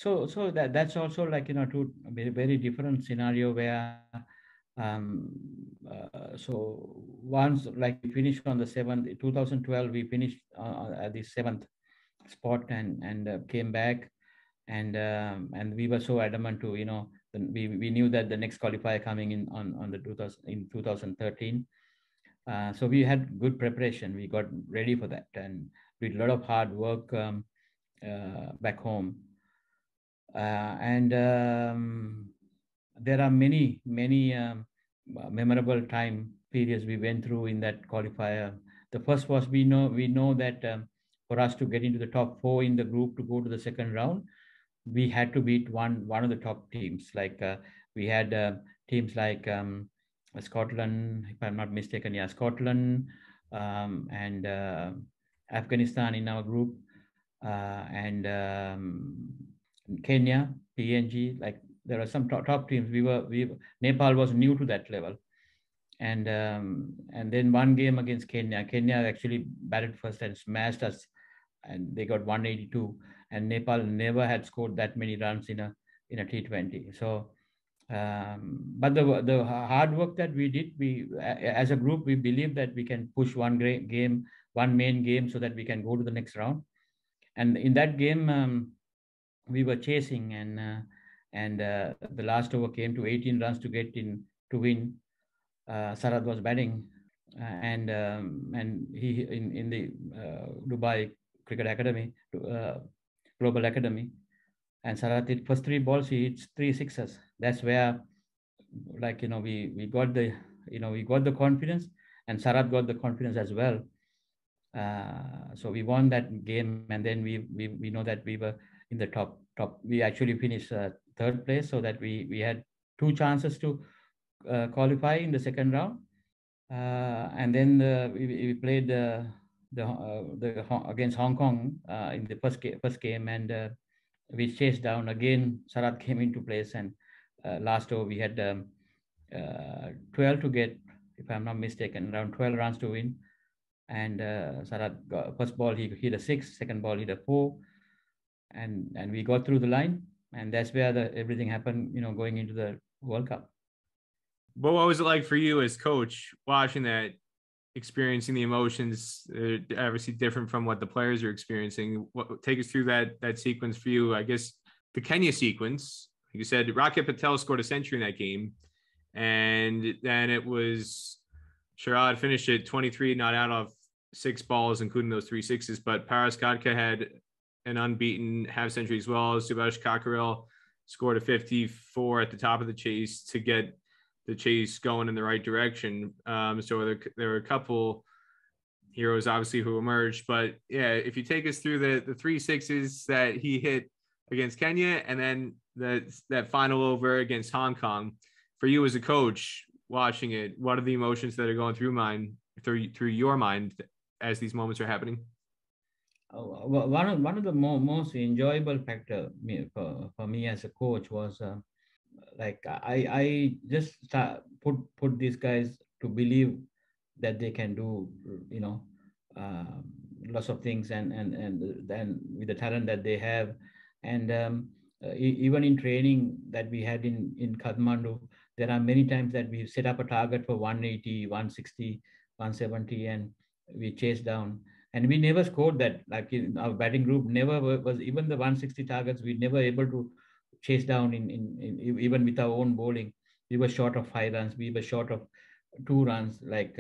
That's also like, two very, very different scenario where um so once, like, we finished on the 7th 2012, we finished at the 7th spot, and came back, and we were so adamant to, we knew that the next qualifier coming in on the 2000 in 2013. So we had good preparation, we got ready for that, and with a lot of hard work back home. And There are many memorable time periods we went through in that qualifier. The first was, we know that for us to get into the top four in the group to go to the second round, we had to beat one of the top teams. Like, we had teams like Scotland, if I'm not mistaken. Yeah, Scotland, and Afghanistan in our group, and Kenya, PNG. Like, there are some top teams. Nepal was new to that level, and then one game against Kenya. Kenya actually batted first and smashed us, and they got 182. And Nepal never had scored that many runs in a T20. So, but the hard work that we did, as a group, we believe that we can push one main game, so that we can go to the next round. And in that game, we were chasing, and the last over came to 18 runs to get in to win. Sarad was batting, and he in the Dubai Cricket Academy, Global Academy, and Sarad hit first three balls. He hits three sixes. That's where, like, we got the confidence, and Sarad got the confidence as well. So we won that game, and then we know that we were in the top. We actually finished third place, so that we had two chances to qualify in the second round. And then we played against Hong Kong in the first game, and we chased down again. Sarat came into place, and last over we had 12 to get, if I'm not mistaken, around 12 runs to win. And Sarat first ball he hit a six, second ball hit a four, and we got through the line, and that's where everything happened. Going into the World Cup. But what was it like for you as coach watching that, experiencing the emotions, obviously different from what the players are experiencing? Take us through that sequence for you. I guess the Kenya sequence, like you said, Rakesh Patel scored a century in that game, and then it was Sharad finished it 23 not out of 6 balls, including those 3 sixes. But Paras Kadka had an unbeaten half century as well. Subhash Kakkaril scored a 54 at the top of the chase to get the chase going in the right direction. So there were a couple heroes obviously who emerged, but yeah, if you take us through the 3 sixes that he hit against Kenya, and then that final over against Hong Kong, for you as a coach watching it, what are the emotions that are going through your mind as these moments are happening? One of the most enjoyable factor for me as a coach was, like, I just put these guys to believe that they can do, you know uh, lots of things, and then with the talent that they have. And even in training that we had in Kathmandu, there are many times that we set up a target for 180, 160, 170, and we chase down, and we never scored that. Like, in our batting group never was even the 160 targets, we never able to chase down in even with our own bowling. We were short of 5 runs, we were short of 2 runs, like,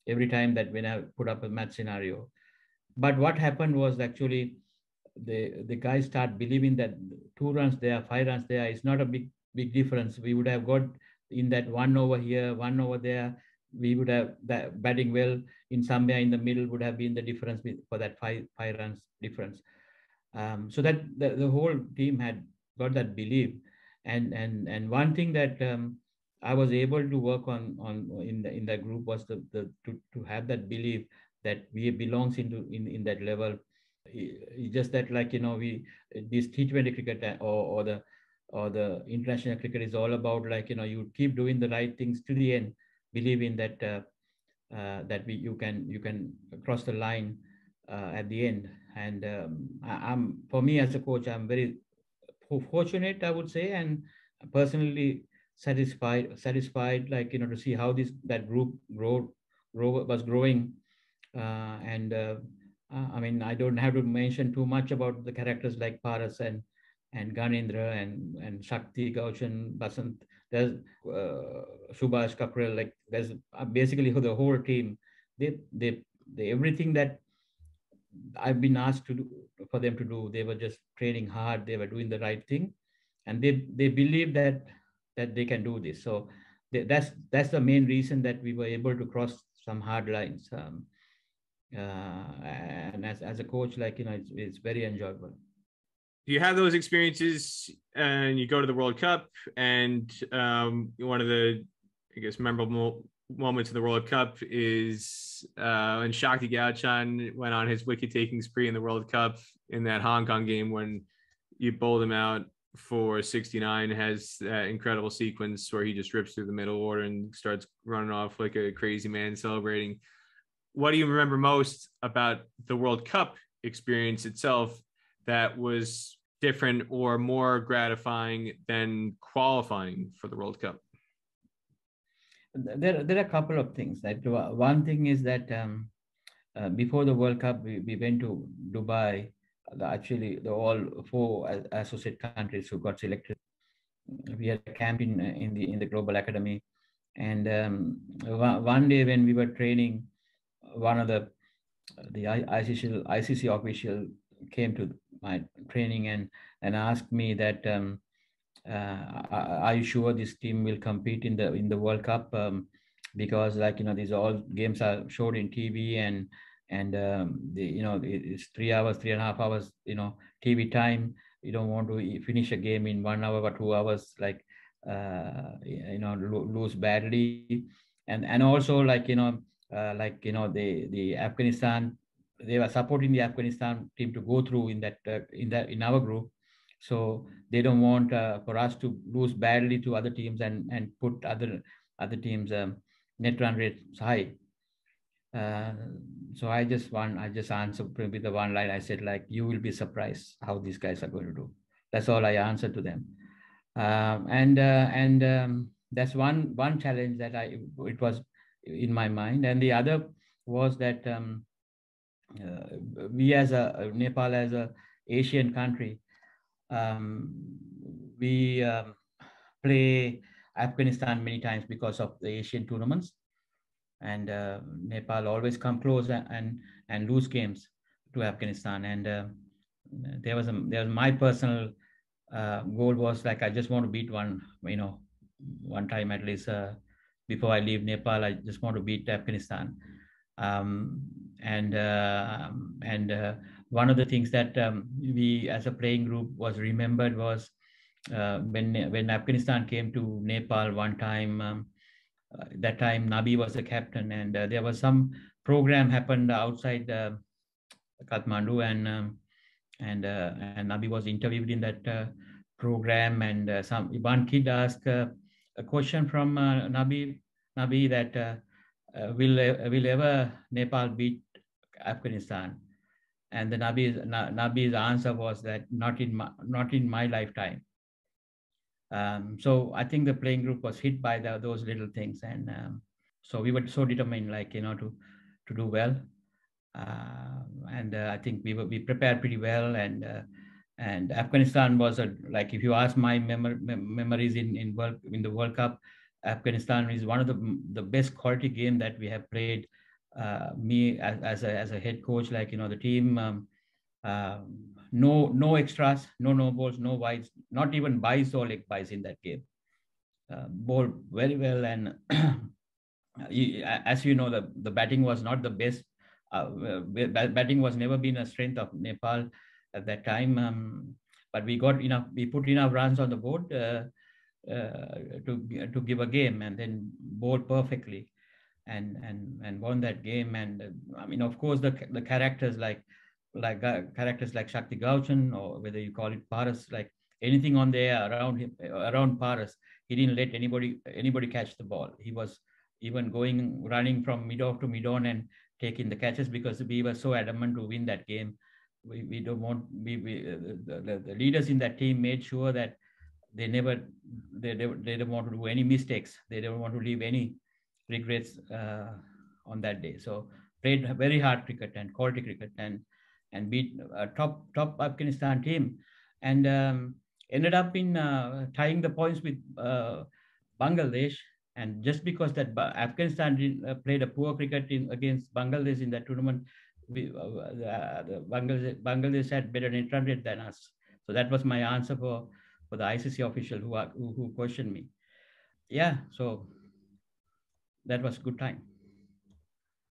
every time that when I put up a match scenario. But what happened was, actually, the guys start believing that 2 runs there, 5 runs there is not a big difference. We would have got in that one over here, one over there. We would have that batting well in somewhere in the middle would have been the difference for that five runs difference. So that the whole team had got that belief. And one thing that I was able to work on in that group was to have that belief that we belongs in that level. It's just that, like, we this T20 cricket, or the international cricket is all about, like, you keep doing the right things to the end, believing that you can cross the line at the end. And I'm for me as a coach, I'm very fortunate, I would say, and personally satisfied, like, to see how that group was growing. And I mean, I don't have to mention too much about the characters like Paras and Ganendra and Shakti, Gauchan, Basant. There's Subhash Kapril. Like, there's basically the whole team. They everything that I've been asked to do for them to do. They were just training hard. They were doing the right thing, and they believe that they can do this. So that's the main reason that we were able to cross some hard lines. And as a coach, like, it's very enjoyable. You have those experiences and you go to the World Cup, and one of the, I guess, memorable moments of the World Cup is when Shakti Gauchan went on his wicket-taking spree in the World Cup in that Hong Kong game when you bowled him out for 69, has that incredible sequence where he just rips through the middle order and starts running off like a crazy man celebrating. What do you remember most about the World Cup experience itself that was different or more gratifying than qualifying for the World Cup? There are a couple of things. That one thing is that before the World Cup, we went to Dubai. Actually, all four associate countries who got selected. We had a camp in the Global Academy, and one day when we were training, one of the ICC official came to my training and asked me that, are you sure this team will compete in the World Cup? Because, like, these all games are showed in TV, and it's 3 hours, 3.5 hours, TV time. You don't want to finish a game in 1 hour or 2 hours, like, lose badly. And also, like, the Afghanistan, they were supporting the Afghanistan team to go through in our group. So they don't want for us to lose badly to other teams and put other teams net run rates high. Uh, so I just answered with the one line. I said, like, you will be surprised how these guys are going to do. That's all I answered to them. And that's one challenge that it was in my mind. And the other was that we as Nepal, as a Asian country, we play Afghanistan many times because of the Asian tournaments, and Nepal always come close and lose games to Afghanistan. And there was my personal goal was, like, I just want to beat one time at least before I leave Nepal. I just want to beat Afghanistan. Um, and one of the things that we as a playing group was remembered was when Afghanistan came to Nepal one time. That time Nabi was the captain, and there was some program happened outside Kathmandu, and Nabi was interviewed in that program, and one kid asked a question from Nabi that will ever Nepal beat Afghanistan? And the Nabi's answer was that not in my lifetime. So I think the playing group was hit by those little things, and so we were so determined, like, to do well. And I think we prepared pretty well, and Afghanistan was like, if you ask my memories in the World Cup, Afghanistan is one of the best quality game that we have played. Me as a head coach, like, the team, no extras, no balls, no wides, not even buys or leg buys in that game. Bowled very well, and as you know, the batting was not the best. Batting was never been a strength of Nepal at that time, but we put enough runs on the board to give a game, and then bowled perfectly, and won that game. And I mean, of course, the characters characters like Shakti Gauchan, or whether you call it Paras, like, anything on there around him, around Paras, he didn't let anybody catch the ball. He was even running from mid-off to mid-on and taking the catches, because we were so adamant to win that game. We don't want the leaders in that team made sure that they never they don't want to do any mistakes. They don't want to leave any regrets on that day. So played very hard cricket and quality cricket, and beat a top Afghanistan team, and ended up in tying the points with Bangladesh. And just because that Afghanistan played a poor cricket against Bangladesh in that tournament, Bangladesh had better net run rate than us. So that was my answer for the ICC official who questioned me. Yeah, so that was good time.